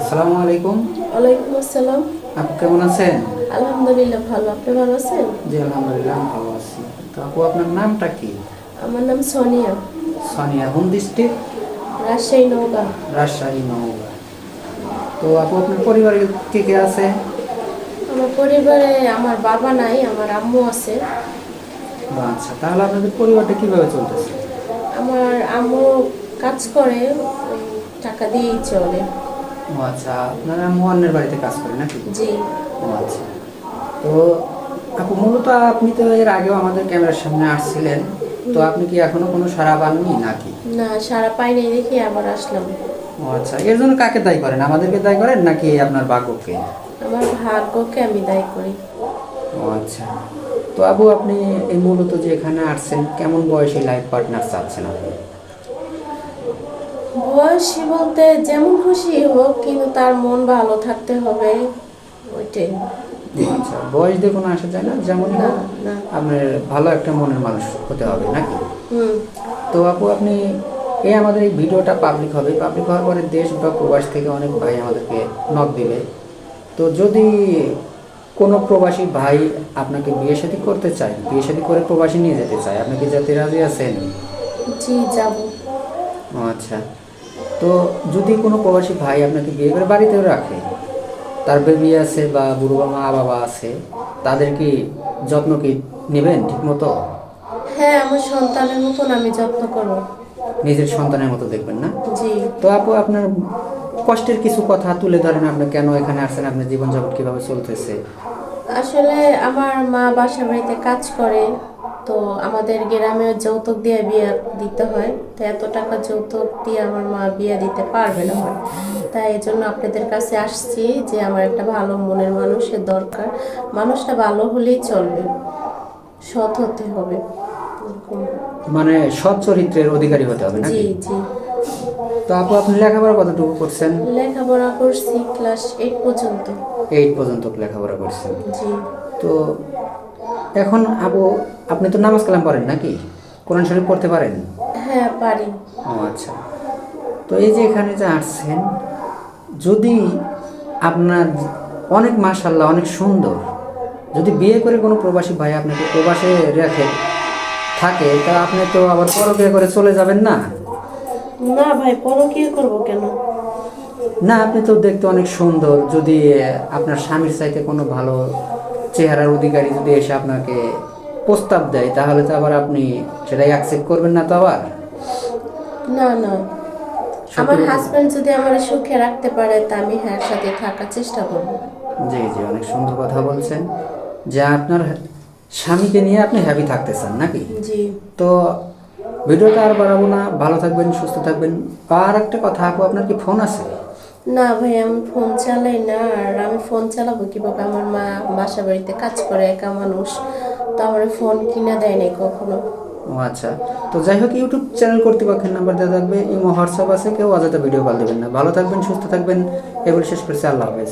আসসালামু আলাইকুম। ওয়ালাইকুম আসসালাম। আপু কেমন আছেন? আলহামদুলিল্লাহ ভালো। আপনি ভালো আছেন? জি আলহামদুলিল্লাহ আমি ভালো আছি। তো আপু আপনার নামটা কি? আমার নাম সোনিয়া। Sonia, home district? রাজশাহী নওগাঁ। রাজশাহী, নওগাঁ। তো আপু আপনার পরিবারে কে কে আছে? আমার পরিবারে আমার বাবা নাই, আমার আম্মু আছে। আচ্ছা, তাহলে আপনাদের পরিবারটা কিভাবে চলতেছে? আমার আম্মু কাজ করে, ওই টাকা দিয়েই চলে। ও আচ্ছা, আপনারা আম্মু অন্যের বাড়িতে কাজ করে নাকি? জি। ও আচ্ছা। তো আপু মূলত আপনি তো এর আগেও আমাদের ক্যামেরার সামনে আসছিলেন, তো আপনি কি এখনো কোনো সাড়া পাননি নাকি? না, সারা পাইনি দেখি আবার আসলাম। ও আচ্ছা, এর জন্য কাকে দায়ী করেন? আমাদেরকে দায়ী করেন নাকি আপনার ভাগ্যকে? আমার ভাগ্যকে আমি দায়ী করি। ও আচ্ছা। তো আবু আপনি এই মূলত যে এখানে আসছেন, কেমন বয়সী লাইফ পার্টনার চাচ্ছেন আপনি? বয়সী বলতে যেমন খুশি হোক, কিন্তু তার মন ভালো থাকতে হবে, ওইটাই। ও আচ্ছা, বয়স দিয়ে কোনো আসা যায় না, যেমন না, হোক না। আপনার ভালো একটা মনের মানুষ হতে হবে নাকি? হুম। তো আপু আপনি আমাদের এই ভিডিওটা পাবলিক হবে, পাবলিক হওয়ার পরে দেশ বা প্রবাস থেকে অনেক ভাই আমাদেরকে নক দিবে। তো যদি কোনো প্রবাসী ভাই আপনাকে বিয়ে শাদী করতে চায়, বিয়ে শাদী করে প্রবাসী নিয়ে যেতে চায়, আপনি কি যেতে রাজি আছেন? জি, যাব। ও আচ্ছা। তো যদি কোনো প্রবাসী ভাই আপনাকে বিয়ে করে বাড়িতেও রাখে, তার বেবি আছে বা বুড়ো মা বাবা আছে, তাদের কি যত্ন কি নেবেন ঠিক মতো? হ্যাঁ, আমার সন্তানের মতন আমি যত্ন করব। নিজের সন্তানের মতো দেখবেন না? জি। তো আপু আপনার কষ্টের কিছু কথা তুলে ধরেন, আপনি কেন এখানে আসছেন, আপনার জীবনযাপন কীভাবে চলতেছে? আসলে আমার মা বাসা বাড়িতে কাজ করে, তো আমাদের গ্রামে যৌতুক দিয়ে বিয়ে দিতে হয়, তো এত টাকা যৌতুক দিয়ে আমার মা বিয়ে দিতে পারবে না আমার। তাই এই জন্য আপনাদের কাছে আসছি যে আমার একটা ভালো মনের মানুষের দরকার। মানুষটা ভালো হলেই চলবে, সৎ হতে হবে, এরকম। মানে সৎ চরিত্রের অধিকারী হতে হবে জি, নাকি? জি। তো আপু আপনি লেখাপড়া কতটুকু করছেন? লেখাপড়া করছি ক্লাস 8 পর্যন্ত। 8 পর্যন্ত লেখাপড়া করছেন। জি। তো এখন আপু আপনি তো নামাজ কালাম পড়েন নাকি? কোরআন শরীফ পড়তে পারেন? হ্যাঁ, পারি। ও আচ্ছা। তো এই যে এখানে যে আসছেন, যদি আপনার অনেক মাশাআল্লাহ অনেক সুন্দর, যদি বিয়ে করে কোনো প্রবাসী ভাই আপনাকে প্রবাসে রেখে থাকে, তা আপনি তো আবার পরকিয়া করে চলে যাবেন না? না ভাই, পরকীয়া করব কেন? না, আপনি তো দেখতে অনেক সুন্দর, যদি আপনার স্বামীর চাইতে কোনো ভালো চেহারার অধিকারী যদি এসে আপনাকে প্রস্তাব দেয়, তাহলে তো আবার আপনি সেটাই অ্যাকসেপ্ট করবেন না তো আবার? না, না। সত্যি আমার বলতেছি। হাজবেন্ড যদি আমার সুখে রাখতে পারে, তা আমি হ্যাঁ সাথে থাকার চেষ্টা করব। জি জি, অনেক সুন্দর কথা বলছেন যে আপনার স্বামীকে নিয়ে আপনি হ্যাপি থাকতে চান নাকি? জি। তো ভিডিওটা আর বাড়াবো না, ভালো থাকবেন সুস্থ থাকবেন। আর একটা কথা আপু, আপনার কি ফোন আছে? না ভাই, আমি ফোন চালাই না। আর আমি ফোন চালাবো কিভাবে? আমার মা বাসা বাড়িতে কাজ করে, একা মানুষ, তো আমার ফোন কিনা দেয় নাই কখনো। ও আচ্ছা। তো যাই হোক, ইউটিউব চ্যানেল কর্তৃপক্ষের নাম্বার দেওয়া থাকবে, ইমো হোয়াটসঅ্যাপ আছে, কেউ অযথা ভিডিও কল দেবেন না। ভালো থাকবেন সুস্থ থাকবেন, এগুলো শেষ করছি, আল্লাহ হাফেজ।